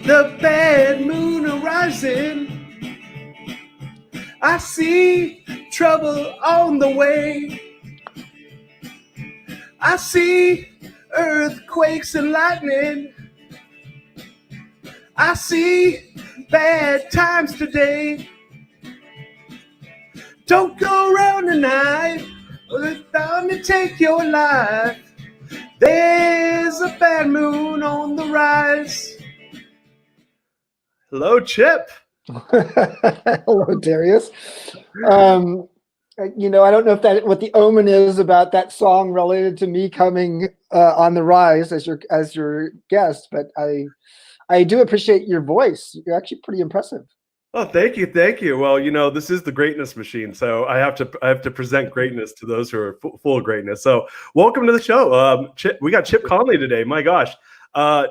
the bad moon arising. I see trouble on the way. I see earthquakes and lightning. I see bad times today. Don't go around tonight without me take your life. There's a bad moon on the rise. Hello, Chip. Hello, Darius. You know, I don't know if that what the omen is about that song related to me coming on the rise as your guest, but I do appreciate your voice. You're actually pretty impressive. Oh, thank you, thank you. Well, you know, this is the greatness machine, so I have to present greatness to those who are full of greatness. So, welcome to the show. Chip, we got Chip Conley today. My gosh,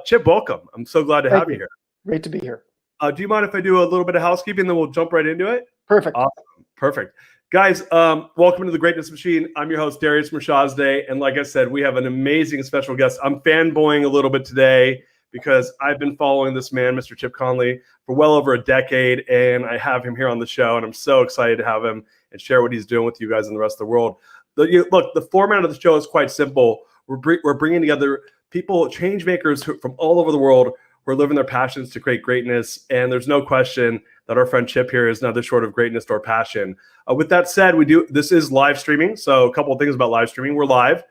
Chip, welcome. I'm so glad to have you here. Great to be here. Do you mind if I do a little bit of housekeeping, then we'll jump right into it? Perfect. Awesome. Perfect. Guys, welcome to the Greatness Machine. I'm your host, Darius Mirshahzadeh, and like I said, we have an amazing special guest. I'm fanboying a little bit today because I've been following this man, Mr. Chip Conley, for well over a decade, and I have him here on the show, and I'm so excited to have him and share what he's doing with you guys and the rest of the world. Look, the format of the show is quite simple. We're bringing together people, change makers from all over the world who are living their passions to create greatness, and there's no question that our friend Chip here is nothing short of greatness to our passion. With that said, this is live streaming, so a couple of things about live streaming. We're live.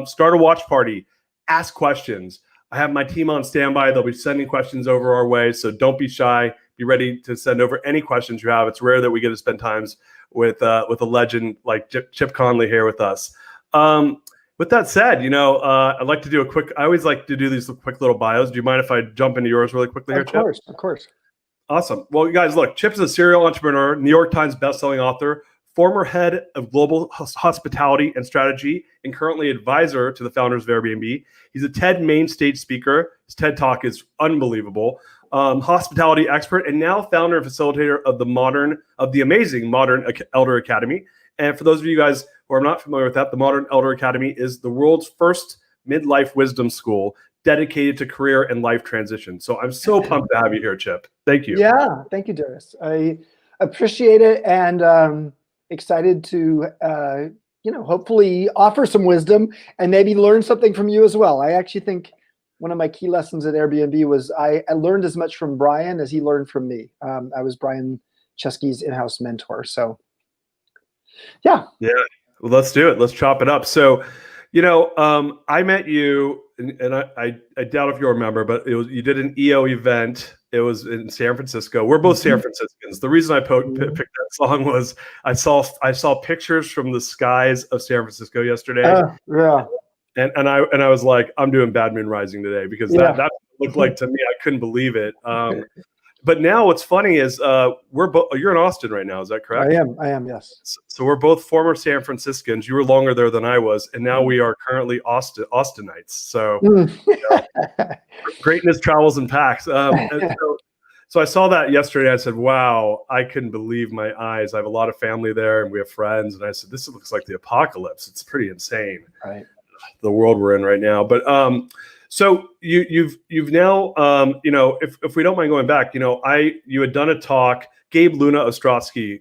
Start a watch party. Ask questions. I have my team on standby. They'll be sending questions over our way, so don't be shy. Be ready to send over any questions you have. It's rare that we get to spend times with a legend like Chip Conley here with us. With that said, you know, I'd like to do I always like to do these quick little bios. Do you mind if I jump into yours really quickly here, Chip? Of course. Awesome. Well, you guys, look, Chip's a serial entrepreneur, New York Times bestselling author, former head of global hospitality and strategy, and currently advisor to the founders of Airbnb. He's a TED main stage speaker. His TED Talk is unbelievable. Hospitality expert, and now founder and facilitator of the amazing Modern Elder Academy. And for those of you guys who are not familiar with that, the Modern Elder Academy is the world's first midlife wisdom school dedicated to career and life transition. So I'm so pumped to have you here, Chip. Thank you. Yeah, thank you, Darius. I appreciate it, and excited to hopefully offer some wisdom and maybe learn something from you as well. I actually think one of my key lessons at Airbnb was I learned as much from Brian as he learned from me. I was Brian Chesky's in-house mentor. So yeah. Well, let's do it. Let's chop it up. So, you know, I met you, and I doubt if you remember, but you did an EO event. It was in San Francisco. We're both San Franciscans. The reason I picked that song was I saw pictures from the skies of San Francisco yesterday. Yeah. And I was like, I'm doing Bad Moon Rising today because that looked like, to me, I couldn't believe it. But now what's funny is you're in Austin right now. Is that correct? I am. Yes. So we're both former San Franciscans. You were longer there than I was, and now we are currently Austinites. So greatness travels in packs. So I saw that yesterday. I said, "Wow, I couldn't believe my eyes." I have a lot of family there, and we have friends. And I said, "This looks like the apocalypse. It's pretty insane, right? The world we're in right now." But so you've now, if we don't mind going back, you had done a talk. Gabe Luna Ostrowski,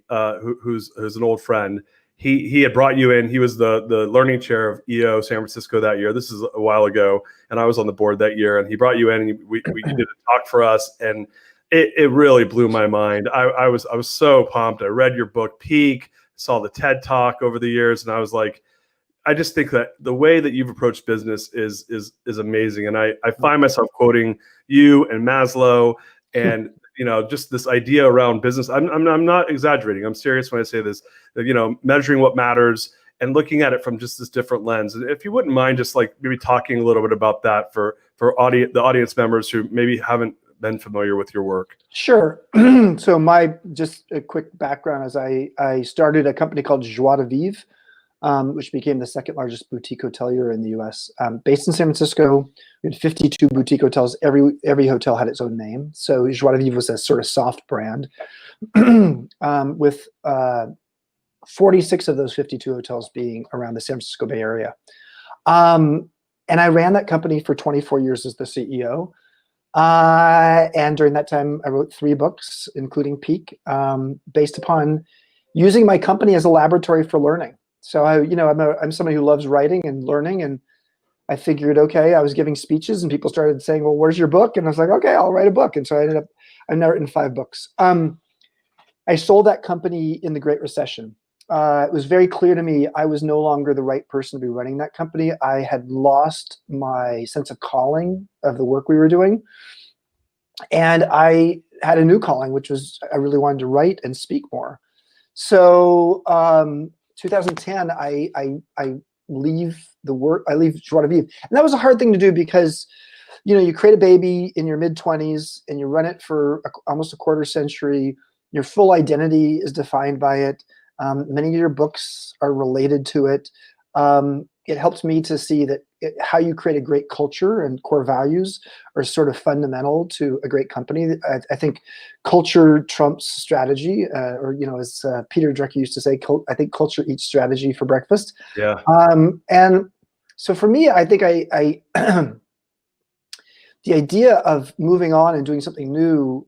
who's an old friend, he had brought you in. He was the learning chair of EO San Francisco that year. This is a while ago, and I was on the board that year. And he brought you in, and we did a talk for us, and it really blew my mind. I was so pumped. I read your book, Peak, saw the TED Talk over the years, and I was like, I just think that the way that you've approached business is amazing. And I find myself quoting you and Maslow and, just this idea around business. I'm not exaggerating. I'm serious when I say this, measuring what matters and looking at it from just this different lens. And if you wouldn't mind just like maybe talking a little bit about that for the audience members who maybe haven't been familiar with your work. Sure. So just a quick background is I started a company called Joie de Vivre, which became the second largest boutique hotelier in the U.S. Based in San Francisco, we had 52 boutique hotels. Every hotel had its own name. So Joie de Vivre was a sort of soft brand with 46 of those 52 hotels being around the San Francisco Bay Area. And I ran that company for 24 years as the CEO. And during that time, I wrote 3 books, including Peak, based upon using my company as a laboratory for learning. So I'm somebody who loves writing and learning, and I figured, okay, I was giving speeches, and people started saying, "Well, where's your book?" And I was like, "Okay, I'll write a book." And so I've now written 5 books. I sold that company in the Great Recession. It was very clear to me I was no longer the right person to be running that company. I had lost my sense of calling of the work we were doing. And I had a new calling, which was I really wanted to write and speak more. So 2010, I leave the work. I leave Joie de Vivre, and that was a hard thing to do because you create a baby in your mid-20s and you run it for almost a quarter century. Your full identity is defined by it. Many of your books are related to it. It helps me to see that how you create a great culture and core values are sort of fundamental to a great company. I think culture trumps strategy, or as Peter Drucker used to say, I think culture eats strategy for breakfast. Yeah. And so for me, I think I the idea of moving on and doing something new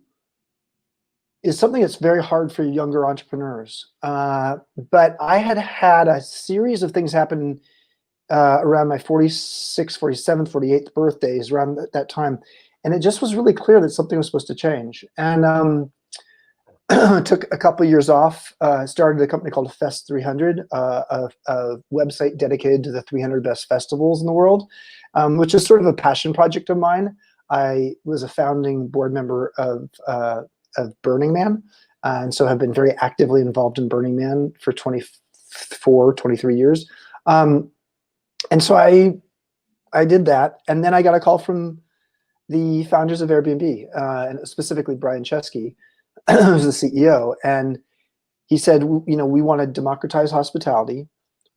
is something that's very hard for younger entrepreneurs. But I had a series of things happen around my 46th, 47th, 48th birthdays, around that time. And it just was really clear that something was supposed to change. And took a couple of years off, started a company called Fest 300, a website dedicated to the 300 best festivals in the world, which is sort of a passion project of mine. I was a founding board member of Burning Man, and so have been very actively involved in Burning Man for 24, 23 years. And so I did that, and then I got a call from the founders of Airbnb, and specifically Brian Chesky, who's the CEO, and he said, we want to democratize hospitality.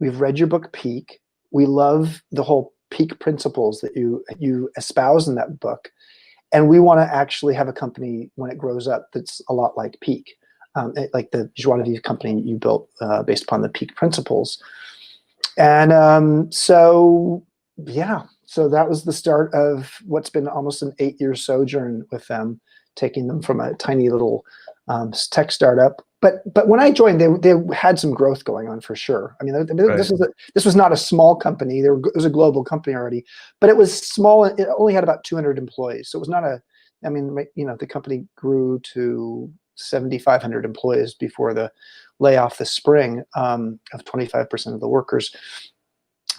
We've read your book, Peak. We love the whole Peak principles that you espouse in that book, and we want to actually have a company when it grows up that's a lot like Peak, like the Joie de Vivre company you built based upon the Peak principles. And so that was the start of what's been almost an 8-year sojourn with them, taking them from a tiny little tech startup. But when I joined, they had some growth going on for sure. I mean, Right. This was not a small company. It was a global company already, but it was small. It only had about 200 employees, so it was not the company grew to 7,500 employees before the layoff this spring of 25% of the workers.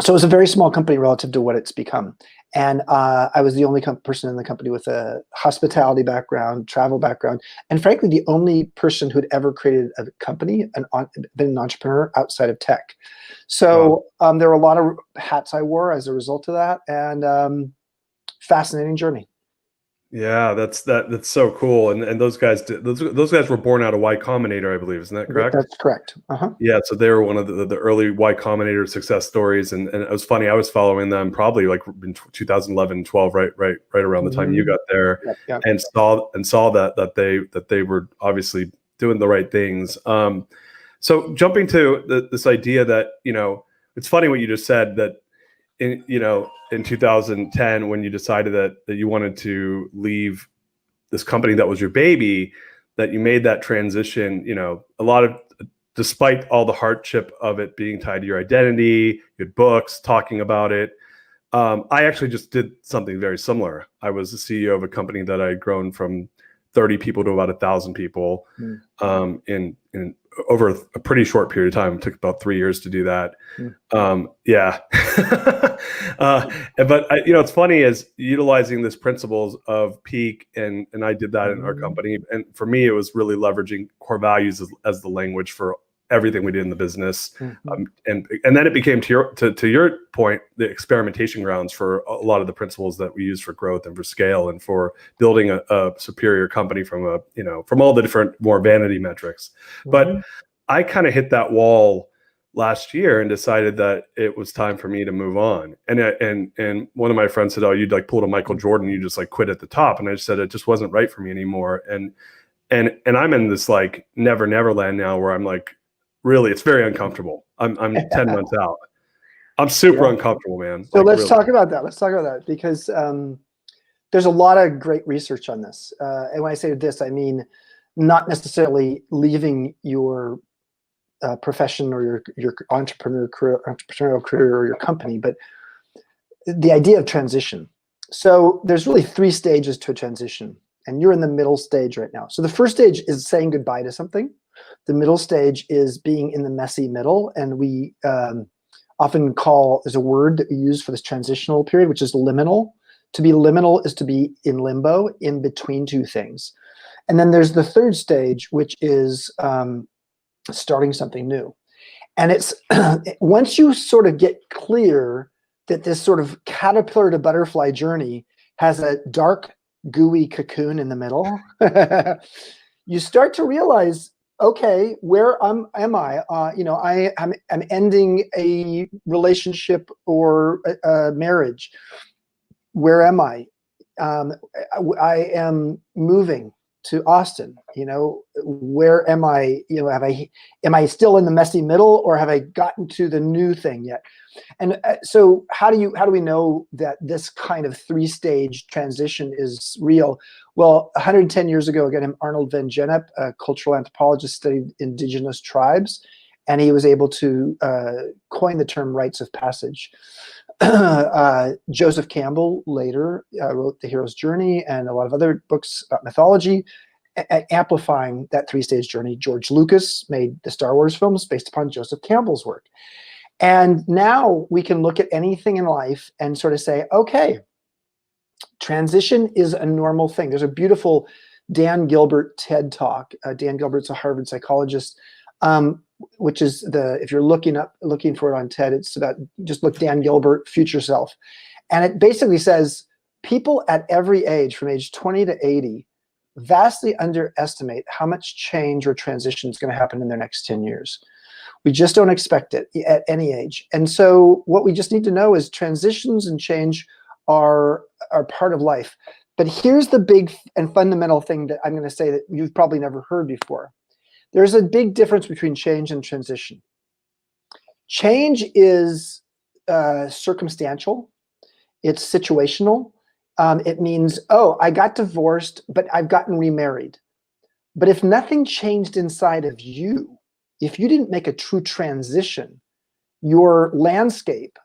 So it was a very small company relative to what it's become. And I was the only person in the company with a hospitality background, travel background, and frankly, the only person who'd ever created a company and been an entrepreneur outside of tech. So there were a lot of hats I wore as a result of that, and fascinating journey. Yeah, that's so cool. And those guys those guys were born out of Y Combinator, I believe. Isn't that correct? That's correct. Uh-huh. Yeah, so they were one of the early Y Combinator success stories, and it was funny. I was following them probably like in 2011, 12, right around the time you got there, Yep. and saw that they were obviously doing the right things. So jumping to this idea that it's funny what you just said, that in 2010 when you decided that you wanted to leave this company that was your baby, that you made that transition. A lot of, despite all the hardship of it being tied to your identity, your books, talking about it. I actually just did something very similar. I was the CEO of a company that I had grown from 30 people to about 1,000 people in over a pretty short period of time. It took about 3 years to do that. Yeah. But it's funny, is utilizing this principles of Peak, and I did that in our company. And for me, it was really leveraging core values as the language for everything we did in the business. And then it became, to your point, the experimentation grounds for a lot of the principles that we use for growth and for scale and for building a superior company from all the different more vanity metrics. But I kind of hit that wall last year and decided that it was time for me to move on. And one of my friends said, "Oh, you'd like pulled a Michael Jordan, you just like quit at the top." And I just said it just wasn't right for me anymore. And I'm in this like never land now, where I'm like, really, it's very uncomfortable. I'm 10 months out. I'm super uncomfortable, man. So like, let's really. talk about that. Let's talk about that, because there's a lot of great research on this. And when I say this, I mean not necessarily leaving your profession or your entrepreneurial career or your company, but the idea of transition. So there's really 3 stages to a transition, and you're in the middle stage right now. So the first stage is saying goodbye to something. The middle stage is being in the messy middle, and we often call, there's a word that we use for this transitional period, which is liminal. To be liminal is to be in limbo, in between 2 things. And then there's the third stage, which is starting something new. And it's once you sort of get clear that this sort of caterpillar to butterfly journey has a dark, gooey cocoon in the middle, you start to realize, okay, where am I? I'm ending a relationship or a marriage. Where am I? I am moving to Austin. Where am I? Am I still in the messy middle, or have I gotten to the new thing yet? And so how do we know that this kind of 3-stage transition is real? Well, 110 years ago, again, Arnold van Gennep, a cultural anthropologist, studied indigenous tribes, and he was able to coin the term rites of passage. Joseph Campbell later wrote The Hero's Journey and a lot of other books about mythology, amplifying that 3-stage journey. George Lucas made the Star Wars films based upon Joseph Campbell's work. And now we can look at anything in life and sort of say, okay, transition is a normal thing. There's a beautiful Dan Gilbert TED Talk. Dan Gilbert's a Harvard psychologist, which is if you're looking for it on TED, it's about, just look Dan Gilbert, future self. And it basically says people at every age, from age 20 to 80, vastly underestimate how much change or transition is going to happen in their next 10 years. We just don't expect it at any age. And so what we just need to know is transitions and change are part of life. But here's the big and fundamental thing that I'm going to say that you've probably never heard before. There's a big difference between change and transition. Change is circumstantial. It's situational. It means, oh, I got divorced, but I've gotten remarried. But if nothing changed inside of you, if you didn't make a true transition, your landscape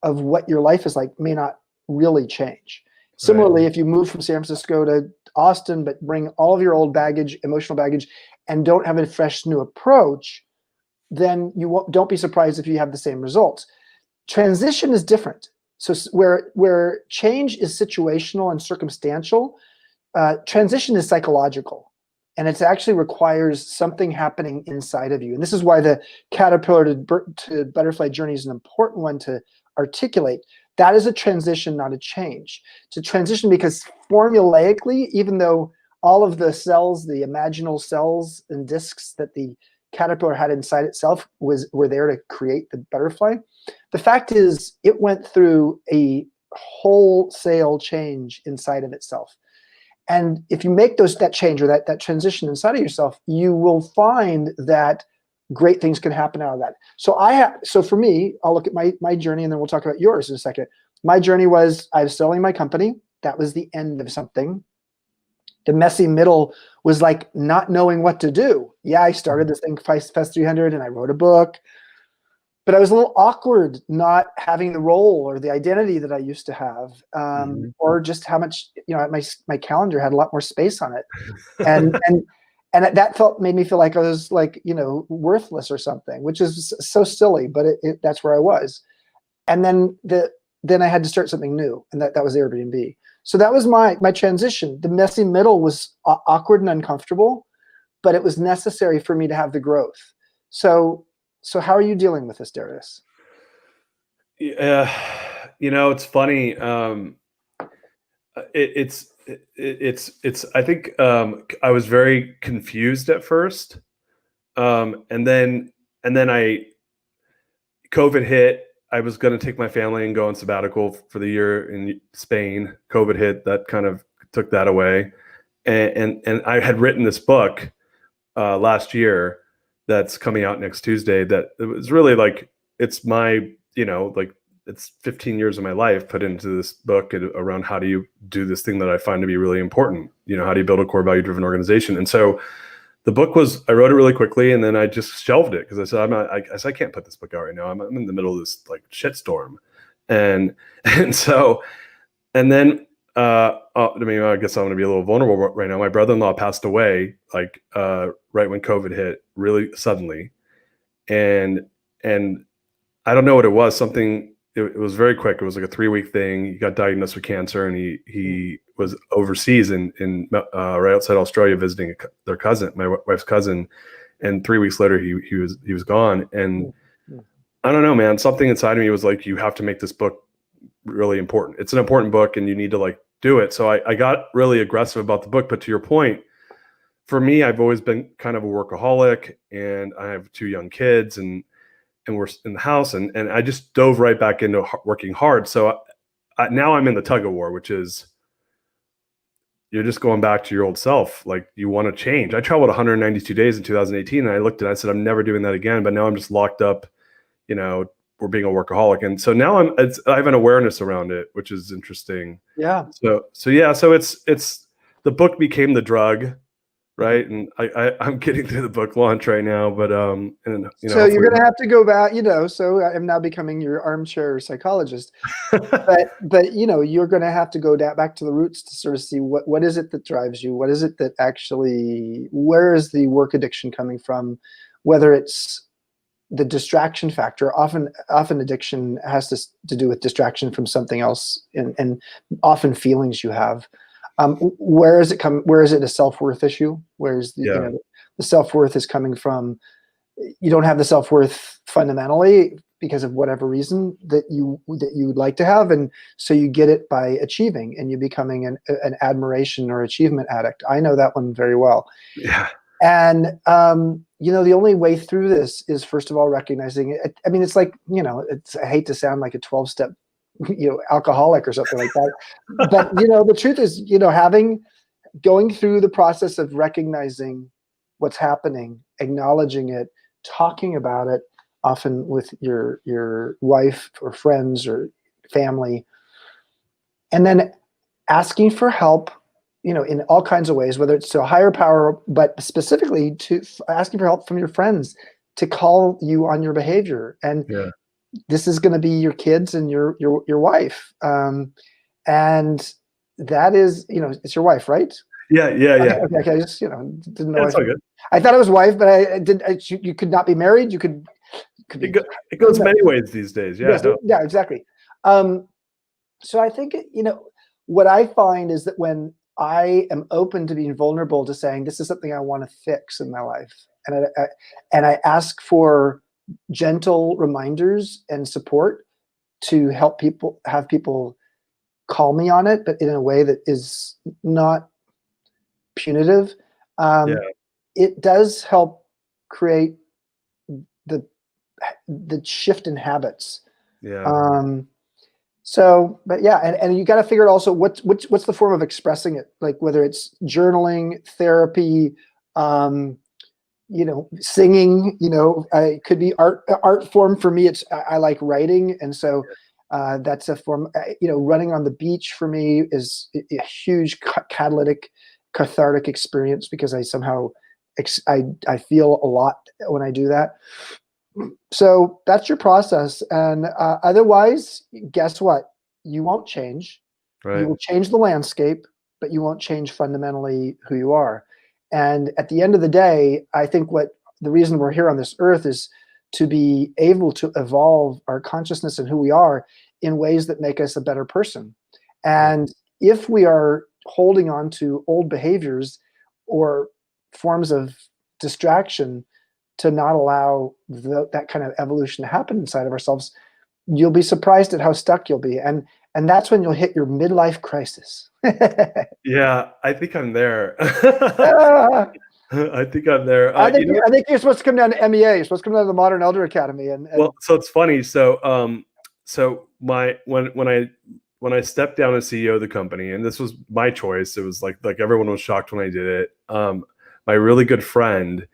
of what your life is like may not really change. Similarly, if you move from San Francisco to Austin, but bring all of your old baggage, emotional baggage, and don't have a fresh new approach, then don't be surprised if you have the same results. Transition is different. So where change is situational and circumstantial, transition is psychological. And it actually requires something happening inside of you. And this is why the caterpillar to butterfly journey is an important one to articulate. That is a transition, not a change. It's a transition because formulaically, even though all of the cells, the imaginal cells and discs that the caterpillar had inside itself were there to create the butterfly, the fact is it went through a wholesale change inside of itself. And if you make that change or that transition inside of yourself, you will find that great things can happen out of that. So for me, I'll look at my journey, and then we'll talk about yours in a second. My journey was, I was selling my company. That was the end of something. The messy middle was like not knowing what to do. Yeah, I started this thing, Fest 300, and I wrote a book. But I was a little awkward not having the role or the identity that I used to have, or just how much, my calendar had a lot more space on it. And that made me feel like I was worthless or something, which is so silly, but that's where I was. And then I had to start something new, and that was Airbnb. So that was my transition. The messy middle was awkward and uncomfortable, but it was necessary for me to have the growth. So how are you dealing with this, Dariuss? It's funny. It's. I think I was very confused at first, and then COVID hit. I was going to take my family and go on sabbatical for the year in Spain. COVID hit. That kind of took that away, and I had written this book last year that's coming out next Tuesday. That it was really like, it's my it's 15 years of my life put into this book around how do you do this thing that I find to be really important. How do you build a core value driven organization? And so the book I wrote it really quickly, and then I just shelved it because I said, I can't put this book out right now. I'm in the middle of this like shitstorm. And then I guess I'm going to be a little vulnerable right now. My brother-in-law passed away right when COVID hit, really suddenly. And I don't know what it was. It was very quick. It was like a 3-week thing. He got diagnosed with cancer, and he was overseas in right outside Australia visiting their cousin, my wife's cousin. And 3 weeks later, he was gone. And I don't know, man. Something inside of me was like, you have to make this book really important. It's an important book, and you need to like do it. So I got really aggressive about the book. But to your point, for me, I've always been kind of a workaholic, and I have 2 young kids, and we're in the house, and I just dove right back into working hard. So now I'm in the tug of war, which is you're just going back to your old self. Like, you want to change. I traveled 192 days in 2018, and I looked and I said, I'm never doing that again. But now I'm just locked up, we're being a workaholic. And so now I have an awareness around it, which is interesting. Yeah. So it's the book became the drug. Right. And I'm getting through the book launch right now, but, so you're going to have to go back, so I'm now becoming your armchair psychologist, but you're going to have to go back to the roots to sort of see what is it that drives you? What is it that actually, where is the work addiction coming from? Whether it's the distraction factor, often addiction has to do with distraction from something else, and often feelings you have. Where is it where is it a self-worth issue? Where's the self-worth is coming from? You don't have the self-worth fundamentally because of whatever reason that you would like to have, and so you get it by achieving, and you're becoming an admiration or achievement addict. I know that one very well. Yeah. And the only way through this is, first of all, recognizing it. I mean, it's like, I hate to sound like a 12-step alcoholic or something like that. But, the truth is, going through the process of recognizing what's happening, acknowledging it, talking about it, often with your wife or friends or family, and then asking for help, in all kinds of ways, whether it's to a higher power, but specifically to asking for help from your friends to call you on your behavior. And this is going to be your kids and your wife. And that is, it's your wife, right? Yeah. Okay. I just, didn't know. That's all good. I thought it was wife, but you could not be married. You could it goes many ways these days. Yeah. Yes, yeah, exactly. So I think, what I find is that when I am open to being vulnerable to saying, this is something I want to fix in my life, and I ask for gentle reminders and support to help have people call me on it, but in a way that is not punitive. It does help create the shift in habits. And you got to figure out also what's the form of expressing it, like whether it's journaling, therapy, singing, it could be art form. For me, I like writing. And so that's a form, running on the beach for me is a huge catalytic, cathartic experience, because I somehow, I feel a lot when I do that. So that's your process. And otherwise, guess what? You won't change. Right. You will change the landscape, but you won't change fundamentally who you are. And at the end of the day, I think the reason we're here on this earth is to be able to evolve our consciousness and who we are in ways that make us a better person. And if we are holding on to old behaviors or forms of distraction to not allow that kind of evolution to happen inside of ourselves, you'll be surprised at how stuck you'll be. And that's when you'll hit your midlife crisis. Yeah, I think I'm there. I think I'm there. I think you're supposed to come down to MEA. You're supposed to come down to the Modern Elder Academy. Well, so it's funny. So, when I stepped down as CEO of the company, and this was my choice, it was like everyone was shocked when I did it. My really good friend,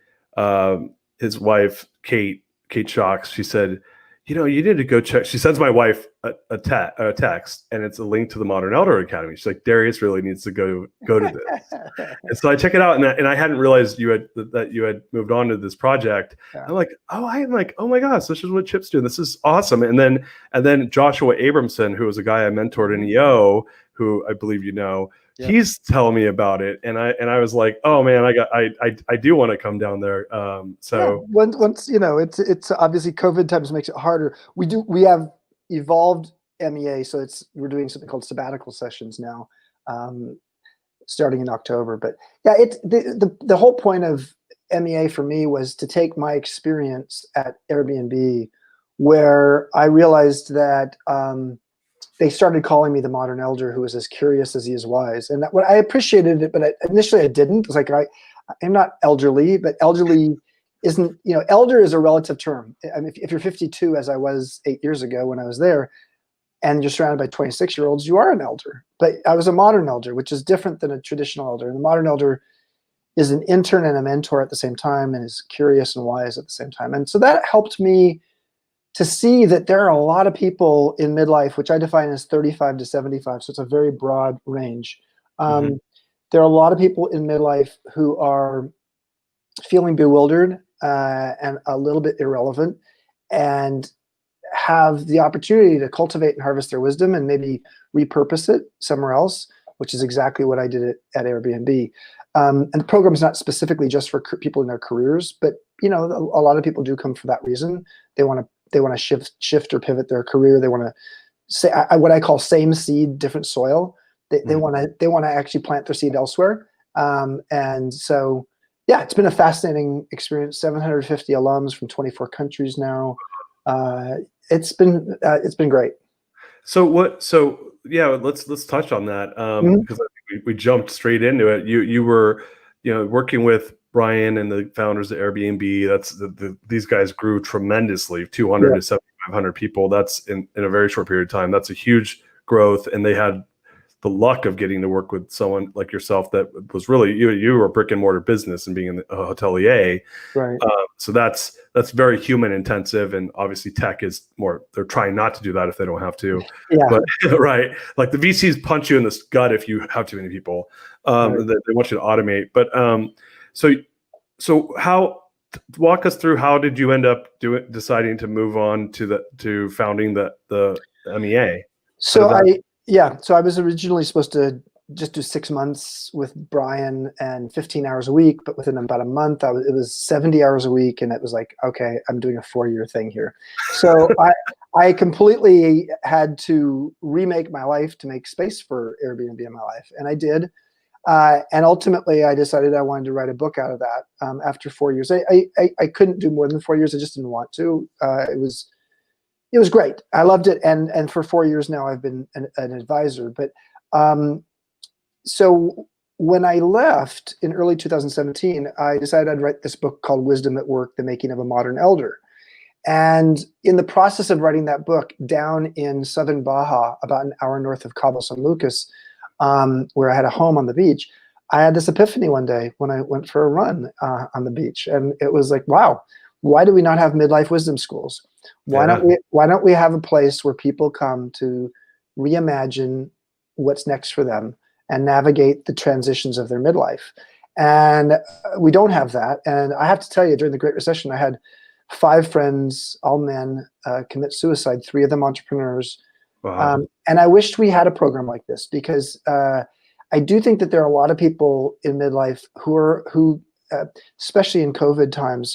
his wife, Kate Shocks, she said, you need to go check. She sends my wife a text, and it's a link to the Modern Elder Academy. She's like, Darius really needs to go to this. And so I check it out, and I hadn't realized that you had moved on to this project. Yeah. I'm like, oh my gosh, this is what Chip's doing. This is awesome. And then Joshua Abramson, who was a guy I mentored in EO, who I believe he's telling me about it, and I was like, oh man, I do want to come down there. So once it's obviously COVID times makes it harder. We have evolved MEA, so we're doing something called sabbatical sessions now, starting in October. But yeah, it's the whole point of MEA for me was to take my experience at Airbnb, where I realized that they started calling me the modern elder who was as curious as he is wise. And what I appreciated it, but initially I didn't. It's like, I'm not elderly, but elderly isn't, elder is a relative term. I mean, if you're 52, as I was 8 years ago when I was there, and you're surrounded by 26-year-olds, you are an elder. But I was a modern elder, which is different than a traditional elder. And the modern elder is an intern and a mentor at the same time, and is curious and wise at the same time. And so that helped me to see that there are a lot of people in midlife, which I define as 35 to 75. So it's a very broad range. There are a lot of people in midlife who are feeling bewildered and a little bit irrelevant, and have the opportunity to cultivate and harvest their wisdom and maybe repurpose it somewhere else, which is exactly what I did at Airbnb. And the program is not specifically just for people in their careers, but a lot of people do come for that reason. They want to shift or pivot their career. They want to say what I call same seed, different soil. They want to actually plant their seed elsewhere. And so, yeah, it's been a fascinating experience. 750 alums from 24 countries now. It's been great. So yeah, let's touch on that because I think we jumped straight into it. You were working with Brian and the founders of Airbnb. That's these guys grew tremendously, 200 to 7,500 people. That's in a very short period of time. That's a huge growth, and they had the luck of getting to work with someone like yourself that was really you were a brick and mortar business and being a hotelier. Right. So that's very human intensive, and obviously tech is more. They're trying not to do that if they don't have to. Yeah. But right, like the VCs punch you in the gut if you have too many people. Right. They want you to automate. But so how? Walk us through how did you end up deciding to move on to founding the MEA? So I was originally supposed to just do 6 months with Brian and 15 hours a week, but within about a month, it was 70 hours a week, and it was like, okay, I'm doing a 4-year thing here. So I completely had to remake my life to make space for Airbnb in my life, and I did. And ultimately, I decided I wanted to write a book out of that. After 4 years, I couldn't do more than 4 years. I just didn't want to. It was great. I loved it. And for 4 years now, I've been an advisor. But so when I left in early 2017, I decided I'd write this book called Wisdom at Work, The Making of a Modern Elder. And in the process of writing that book down in southern Baja, about an hour north of Cabo San Lucas, where I had a home on the beach, I had this epiphany one day when I went for a run on the beach. And it was like, wow, why do we not have midlife wisdom schools? Why don't we have a place where people come to reimagine what's next for them and navigate the transitions of their midlife? And we don't have that. And I have to tell you, during the Great Recession, I had 5 friends, all men, commit suicide, 3 of them entrepreneurs. Wow. And I wished we had a program like this, because I do think that there are a lot of people in midlife who especially in COVID times,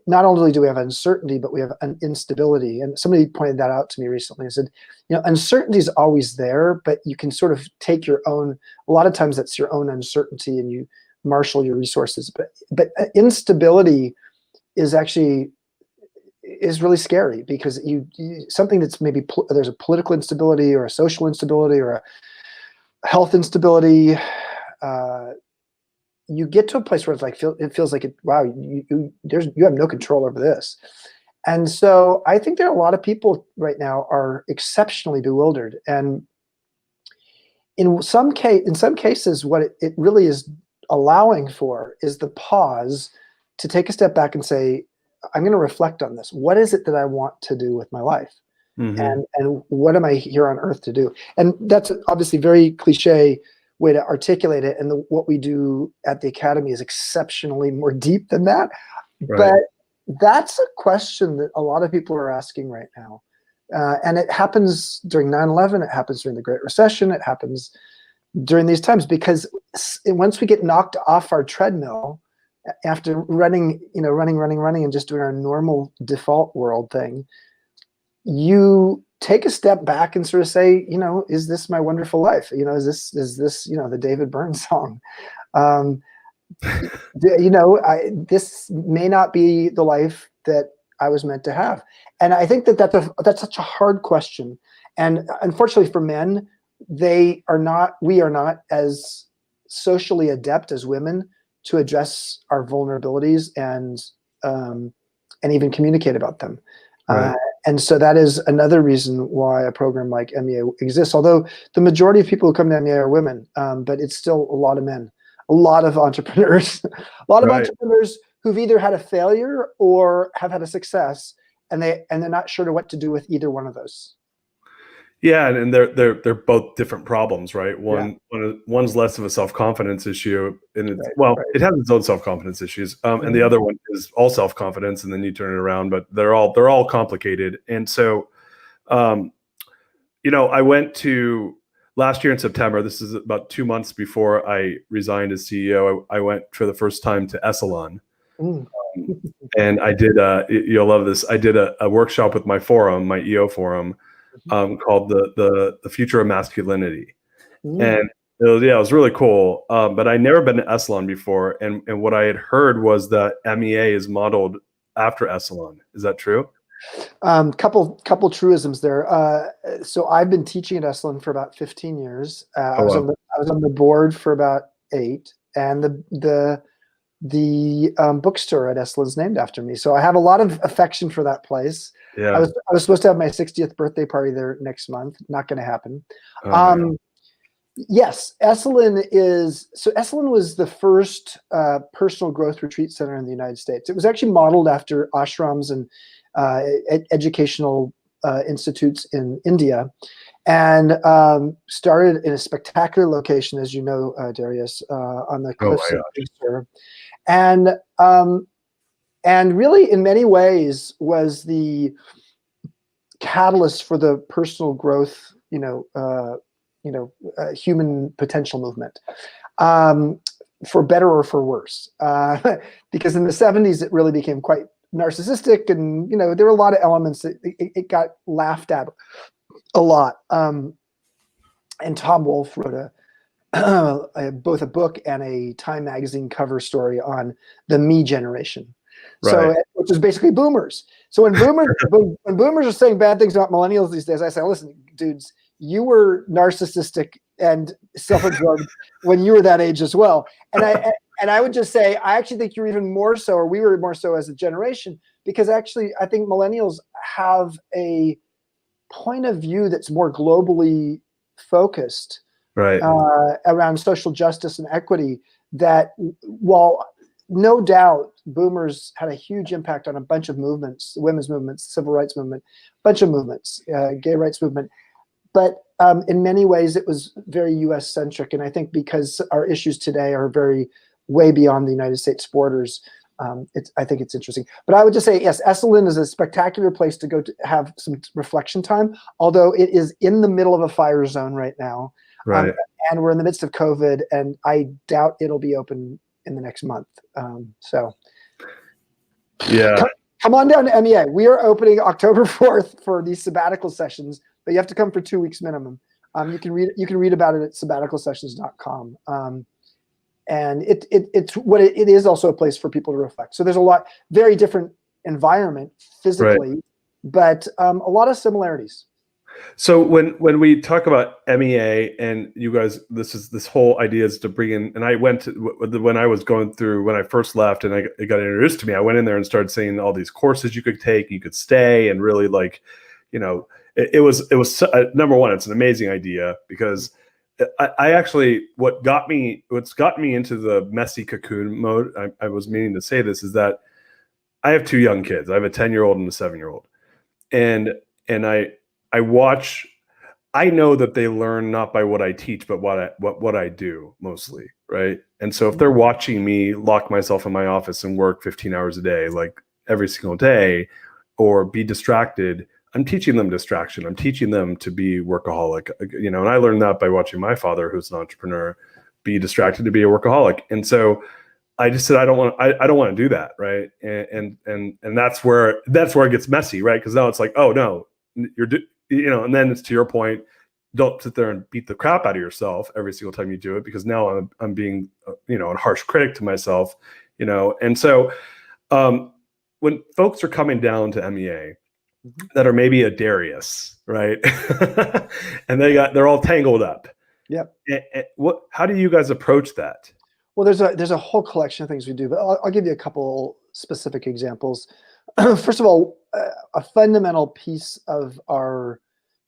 not only do we have uncertainty, but we have an instability. And somebody pointed that out to me recently and said, uncertainty is always there, but you can sort of take your own, a lot of times that's your own uncertainty, and you marshal your resources. But instability is really scary, because something that's maybe there's a political instability or a social instability or a health instability. You get to a place where it's like it feels like wow, you have no control over this. And so I think there are a lot of people right now are exceptionally bewildered. And in some cases, what it really is allowing for is the pause to take a step back and say, I'm going to reflect on this. What is it that I want to do with my life? Mm-hmm. And what am I here on earth to do? And that's obviously very cliche way to articulate it. And what we do at the Academy is exceptionally more deep than that. Right. But that's a question that a lot of people are asking right now. And it happens during 9/11. It happens during the Great Recession. It happens during these times, because once we get knocked off our treadmill after running, and just doing our normal default world thing, you take a step back and sort of say, is this my wonderful life? Is this the David Byrne song? This may not be the life that I was meant to have. And I think that's such a hard question. And unfortunately for men, we are not as socially adept as women to address our vulnerabilities and even communicate about them. Right. And so that is another reason why a program like MBA exists. Although the majority of people who come to MBA are women, but it's still a lot of men, a lot of entrepreneurs, entrepreneurs who've either had a failure or have had a success, and they're not sure what to do with either one of those. Yeah, and they're both different problems, right? One's less of a self-confidence issue, and it has its own self-confidence issues, and the other one is all self-confidence, and then you turn it around. But they're all complicated. And so, I went to last year in September. This is about 2 months before I resigned as CEO. I went for the first time to Esalen. And I did, you'll love this. I did a workshop with my forum, my EO forum, called the Future of Masculinity. And it was really cool. But I'd never been to Esalen before. And what I had heard was that MEA is modeled after Esalen. Is that true? Couple truisms there. So I've been teaching at Esalen for about 15 years. I was on the board for about 8, and the bookstore at Esalen is named after me. So I have a lot of affection for that place. Yeah. I was supposed to have my 60th birthday party there next month. Not going to happen. Yes, Esalen was the first personal growth retreat center in the United States. It was actually modeled after ashrams and educational institutes in India, and started in a spectacular location, as you know, Darius, on the cliffs of Easter. And really, in many ways, was the catalyst for the personal growth, human potential movement, for better or for worse. Because in the 70s, it really became quite narcissistic, and there were a lot of elements that it got laughed at a lot. And Tom Wolfe wrote both a book and a Time magazine cover story on the me generation. So, which is basically boomers. So when boomers are saying bad things about millennials these days, I say, listen, dudes, you were narcissistic and self-absorbed when you were that age as well. And I would just say, I actually think you're even more so, or we were more so as a generation, because actually I think millennials have a point of view that's more globally focused, around social justice and equity, that while no doubt boomers had a huge impact on a bunch of movements, women's movements, civil rights movement, bunch of movements, gay rights movement. But in many ways, it was very U.S. centric. And I think because our issues today are way beyond the United States borders, I think it's interesting. But I would just say, yes, Esalen is a spectacular place to go to have some reflection time, although it is in the middle of a fire zone right now. And we're in the midst of COVID, and I doubt it'll be open in the next month. So come on down to MEA. We are opening October 4th for these sabbatical sessions, but you have to come for 2 weeks minimum. You can read about it at sabbaticalsessions.com. And it is also a place for people to reflect. So there's a very different environment physically, but a lot of similarities. So when we talk about MEA and you guys, this whole idea is to bring in, and I went to, when I first left and it got introduced to me, I went in there and started seeing all these courses you could take, you could stay, and really it was number one, it's an amazing idea, because I actually, what's gotten me into the messy cocoon mode, I was meaning to say this, is that I have two young kids. I have a 10-year-old and a 7-year-old. And I watch, I know that they learn not by what I teach, but what I do mostly, right? And so if they're watching me lock myself in my office and work 15 hours a day, like every single day, or be distracted, I'm teaching them distraction. I'm teaching them to be workaholic, and I learned that by watching my father, who's an entrepreneur, be distracted to be a workaholic. And so I just said, I don't want to do that. Right. And that's where it gets messy. Right. Cause now it's like, oh no, and then it's to your point, don't sit there and beat the crap out of yourself every single time you do it, because now I'm being, a harsh critic to myself, and so, when folks are coming down to MEA that are maybe a Darius, right? And they're all tangled up. Yep. How do you guys approach that? Well, there's a whole collection of things we do, but I'll give you a couple specific examples. First of all, a fundamental piece of our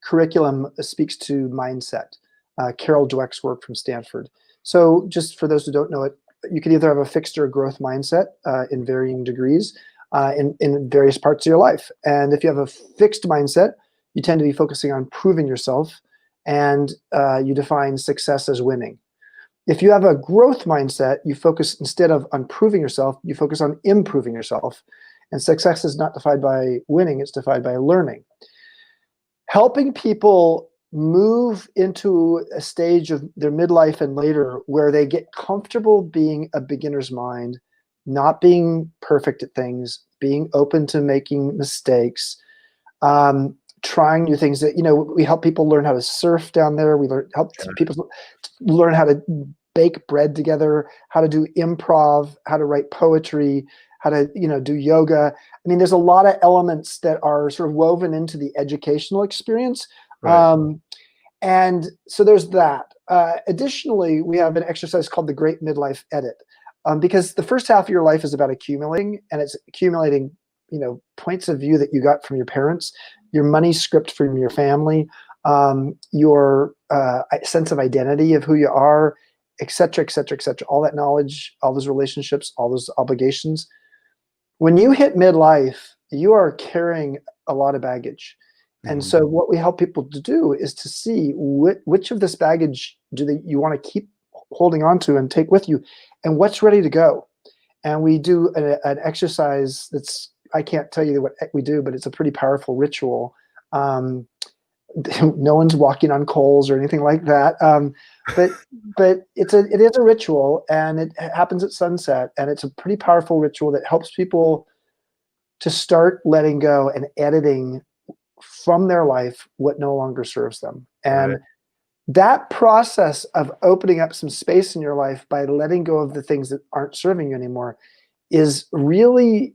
curriculum speaks to mindset. Carol Dweck's work from Stanford. So just for those who don't know it, you can either have a fixed or growth mindset in varying degrees in various parts of your life. And if you have a fixed mindset, you tend to be focusing on proving yourself, and you define success as winning. If you have a growth mindset, you focus, instead of on proving yourself, you focus on improving yourself. And success is not defined by winning, it's defined by learning. Helping people move into a stage of their midlife and later where they get comfortable being a beginner's mind, not being perfect at things, being open to making mistakes, trying new things. That we help people learn how to surf down there. We help people learn how to bake bread together, how to do improv, how to write poetry, how to do yoga. I mean, there's a lot of elements that are sort of woven into the educational experience. Right. And so there's that. Additionally, we have an exercise called the Great Midlife Edit, because the first half of your life is about accumulating, and it's accumulating points of view that you got from your parents, your money script from your family, your sense of identity of who you are, et cetera, et cetera, et cetera. All that knowledge, all those relationships, all those obligations. When you hit midlife, you are carrying a lot of baggage. And so what we help people to do is to see which of this baggage you want to keep holding on to and take with you, and what's ready to go. And we do an exercise that's, I can't tell you what we do, but it's a pretty powerful ritual. No one's walking on coals or anything like that. But it is a ritual, and it happens at sunset, and it's a pretty powerful ritual that helps people to start letting go and editing from their life what no longer serves them. And that process of opening up some space in your life by letting go of the things that aren't serving you anymore is really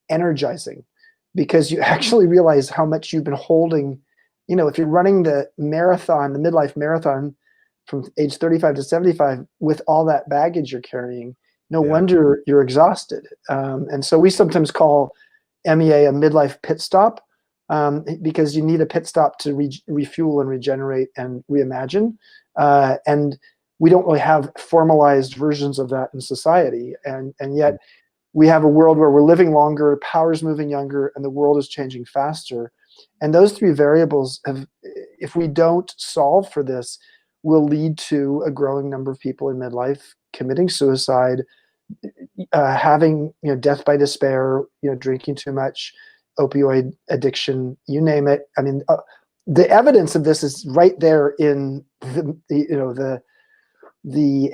energizing, because you actually realize how much you've been holding. If you're running the marathon, the midlife marathon from age 35 to 75 with all that baggage you're carrying, no wonder you're exhausted. And so we sometimes call MEA a midlife pit stop, because you need a pit stop to refuel and regenerate and reimagine. And we don't really have formalized versions of that in society. And yet we have a world where we're living longer, power's moving younger, and the world is changing faster. And those three variables if we don't solve for this, will lead to a growing number of people in midlife committing suicide, having death by despair, drinking too much, opioid addiction, you name it. I mean, the evidence of this is right there in the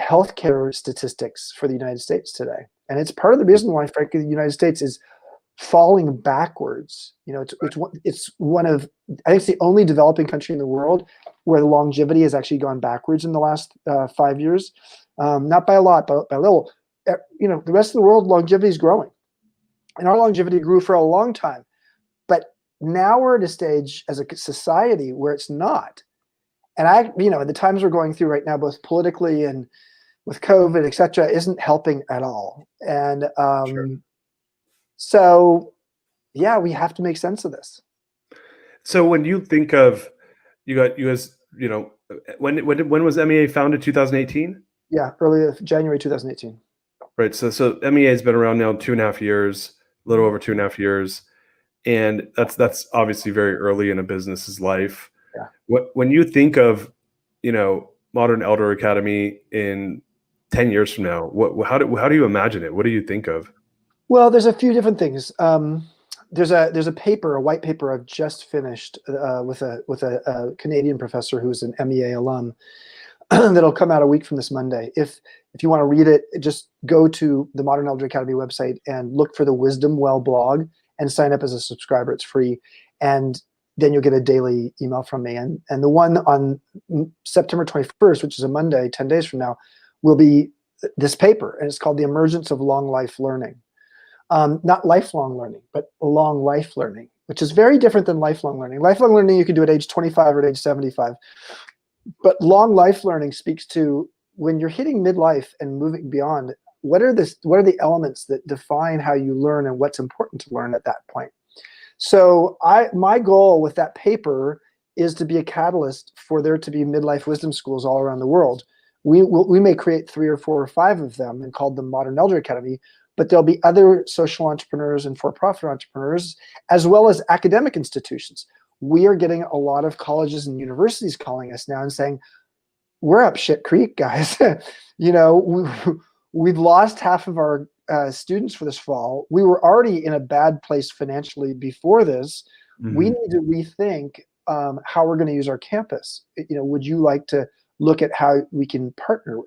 healthcare statistics for the United States today, and it's part of the reason why, frankly, the United States is falling backwards. It's one of, I think it's the only developing country in the world where the longevity has actually gone backwards in the last 5 years, not by a lot, but by a little. The rest of the world, longevity is growing, and our longevity grew for a long time. But now we're at a stage as a society where it's not. And the times we're going through right now, both politically and with COVID, et cetera, isn't helping at all. And so, we have to make sense of this. So when you think of, you guys, when was MEA founded? 2018? Yeah, early January 2018. Right. So MEA has been around now 2.5 years. little over 2.5 years. And that's obviously very early in a business's life. Yeah. When you think of, Modern Elder Academy in 10 years from now, how do you imagine it? What do you think of? Well, there's a few different things. There's a paper, a white paper I've just finished with a Canadian professor who's an MEA alum that'll come out a week from this Monday. If you want to read it, just go to the Modern Elder Academy website and look for the Wisdom Well blog and sign up as a subscriber. It's free, and then you'll get a daily email from me. And the one on September 21st, which is a Monday, 10 days from now, will be this paper, and it's called The Emergence of Long Life Learning. Not lifelong learning, but long life learning, which is very different than lifelong learning. Lifelong learning you can do at age 25 or at age 75. But long life learning speaks to when you're hitting midlife and moving beyond, what are the elements that define how you learn and what's important to learn at that point? So my goal with that paper is to be a catalyst for there to be midlife wisdom schools all around the world. We may create 3 or 4 or 5 of them and call them Modern Elder Academy, but there'll be other social entrepreneurs and for-profit entrepreneurs, as well as academic institutions. We are getting a lot of colleges and universities calling us now and saying, we're up shit creek, guys. We've lost half of our students for this fall. We were already in a bad place financially before this. Mm-hmm. We need to rethink how we're going to use our campus. Would you like to look at how we can partner?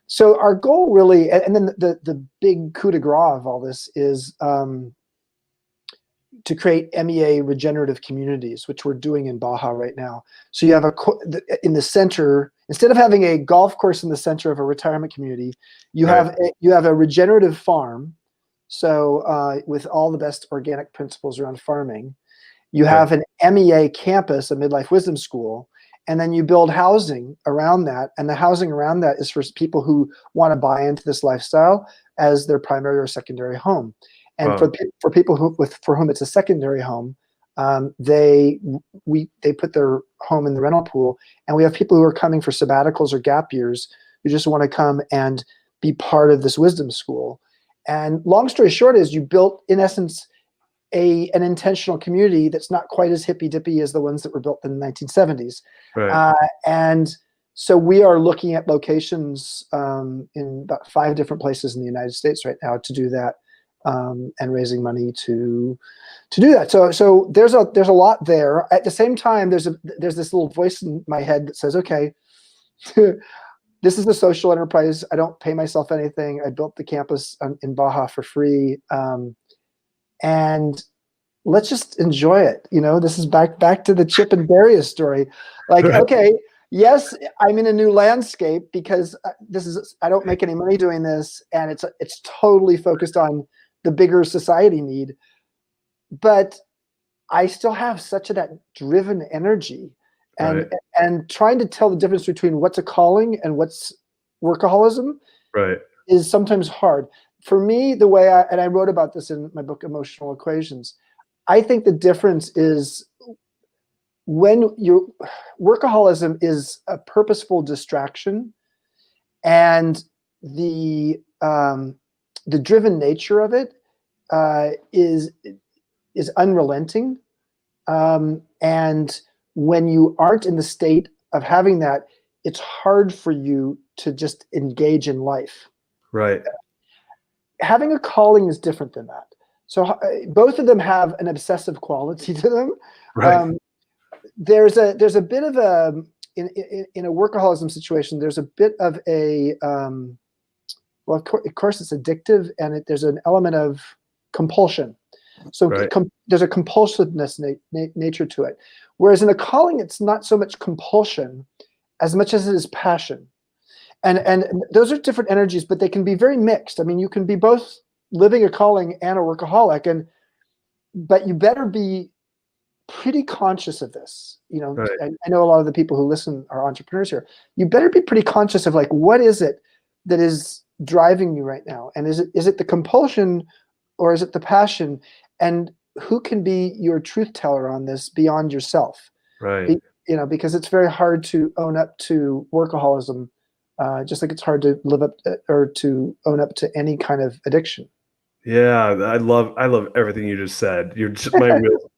So our goal really, and then the big coup de grace of all this is to create MEA regenerative communities, which we're doing in Baja right now. So you have in the center, instead of having a golf course in the center of a retirement community, you have a regenerative farm. So with all the best organic principles around farming, you have an MEA campus, a midlife wisdom school, and then you build housing around that. And the housing around that is for people who want to buy into this lifestyle as their primary or secondary home. And for people for whom it's a secondary home, they put their home in the rental pool. And we have people who are coming for sabbaticals or gap years who just want to come and be part of this wisdom school. And long story short is you built, in essence, an intentional community that's not quite as hippy-dippy as the ones that were built in the 1970s. Right. And so we are looking at locations in about 5 different places in the United States right now to do that, and raising money to do that. So there's a lot there. At the same time, there's this little voice in my head that says, okay, this is a social enterprise. I don't pay myself anything. I built the campus in Baja for free. And let's just enjoy it. This is back to the Chip and Darius story. Like, okay, yes, I'm in a new landscape because I don't make any money doing this, and it's totally focused on the bigger society need. But I still have such that driven energy, and trying to tell the difference between what's a calling and what's workaholism is sometimes hard. For me, the way I wrote about this in my book, Emotional Equations, I think the difference is when workaholism is a purposeful distraction, and the driven nature of it is unrelenting. And when you aren't in the state of having that, it's hard for you to just engage in life. Right. Having a calling is different than that. So both of them have an obsessive quality to them. Right. There's a bit of a in a workaholism situation. There's a bit of a well, of course, it's addictive, and there's an element of compulsion. So there's a compulsiveness nature to it. Whereas in a calling, it's not so much compulsion as much as it is passion. And those are different energies, but they can be very mixed. I mean, you can be both living a calling and a workaholic, but you better be pretty conscious of this. I know a lot of the people who listen are entrepreneurs here. You better be pretty conscious of, like, what is it that is driving you right now? And is it the compulsion, or is it the passion? And who can be your truth teller on this beyond yourself? Right. Because it's very hard to own up to workaholism. Just like it's hard to live up or to own up to any kind of addiction. Yeah, I love everything you just said. You're just,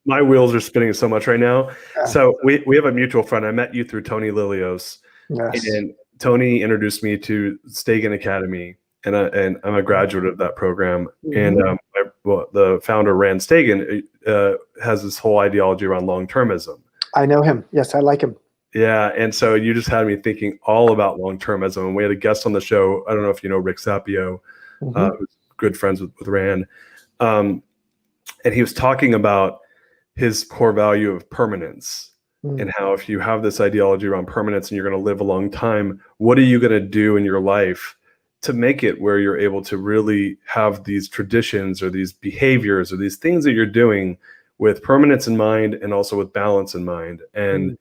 my wheels are spinning so much right now. Yeah. So we have a mutual friend. I met you through Tony Lilios, Yes. and Tony introduced me to Stegan Academy, and I'm a graduate of that program. And Mhm. the founder Rand Stegan has this whole ideology around long-termism. I know him. Yes, I like him. Yeah, and so you just had me thinking all about long-termism. And we had a guest on the show. I don't know if you know Rick Sapio, Mhm. who's good friends with Rand. Um, and he was talking about his core value of permanence and Mm. how if you have this ideology around permanence and you're going to live a long time, what are you going to do in your life to make it where you're able to really have these traditions or these behaviors or these things that you're doing with permanence in mind and also with balance in mind. And Mm.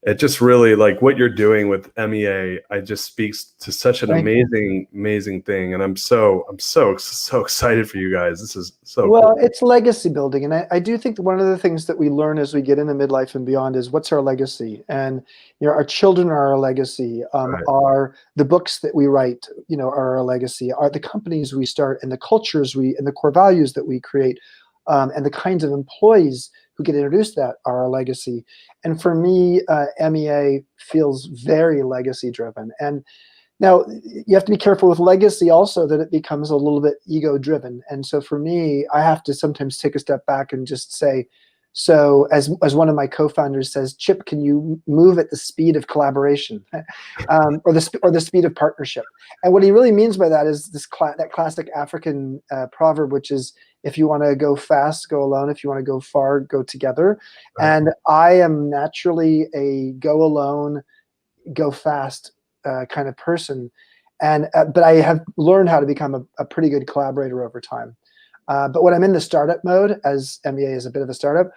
it just really, like what you're doing with MEA, I just speaks to such an Thank you. amazing thing. And I'm so excited for you guys. This is so Well, cool. it's legacy building. And I do think that one of the things that we learn as we get into midlife and beyond is what's our legacy. And our children are our legacy. Right. Are the books that we write, are our legacy. Are the companies we start and the cultures and the core values that we create, and the kinds of employees who get introduced to that are our legacy. And for me, MEA feels very legacy driven. And now, you have to be careful with legacy also that it becomes a little bit ego driven. And so for me, I have to sometimes take a step back and just say, so as one of my co-founders says, Chip, can you move at the speed of collaboration, or the speed of partnership? And what he really means by that is that classic African proverb, which is, if you want to go fast, go alone. If you want to go far, go together. Right. And I am naturally a go alone, go fast kind of person, and but I have learned how to become a pretty good collaborator over time. But when I'm in the startup mode, as MEA is a bit of a startup,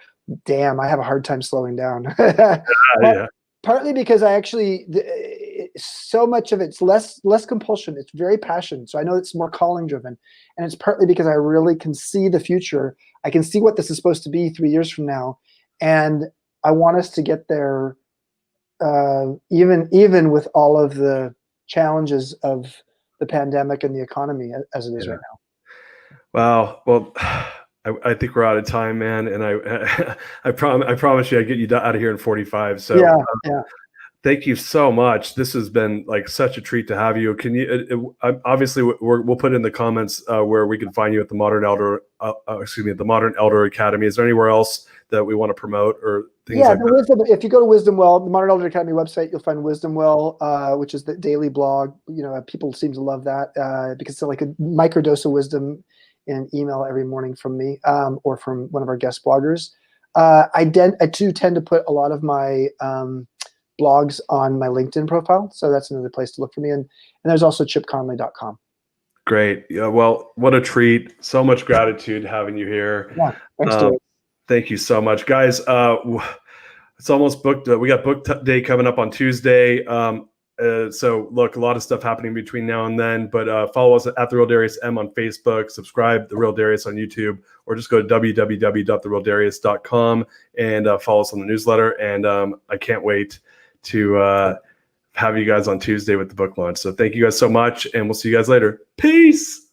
damn, I have a hard time slowing down. Yeah. Partly because I actually so much of it's less compulsion. It's very passion. So I know it's more calling driven, and it's partly because I really can see the future. I can see what this is supposed to be 3 years from now, and I want us to get there, even with all of the challenges of the pandemic and the economy as it is Yeah. right now. Wow. Well, I think we're out of time, man. And I promise you, I get you out of here in 45. So Yeah, yeah. thank you so much. This has been like such a treat to have you. Can you, obviously we'll put in the comments where we can find you at the at the Modern Elder Academy. Is there anywhere else that we want to promote or things Yeah, like the that? Wisdom. If you go to Wisdom Well, the Modern Elder Academy website, you'll find Wisdom Well, which is the daily blog. People seem to love that because it's like a microdose of wisdom in an email every morning from me, or from one of our guest bloggers. I too tend to put a lot of my blogs on my LinkedIn profile, so that's another place to look for me. And there's also chipconley.com. Great. Yeah. Well, what a treat. So much gratitude having you here. Yeah, thanks, Um, Dave. thank you so much, guys. It's almost booked. We got book day coming up on Tuesday. So look, a lot of stuff happening between now and then, but follow us at The Real Darius M on Facebook, subscribe The Real Darius on YouTube, or just go to www.therealdarius.com and follow us on the newsletter. And I can't wait to have you guys on Tuesday with the book launch. So thank you guys so much, and we'll see you guys later. Peace.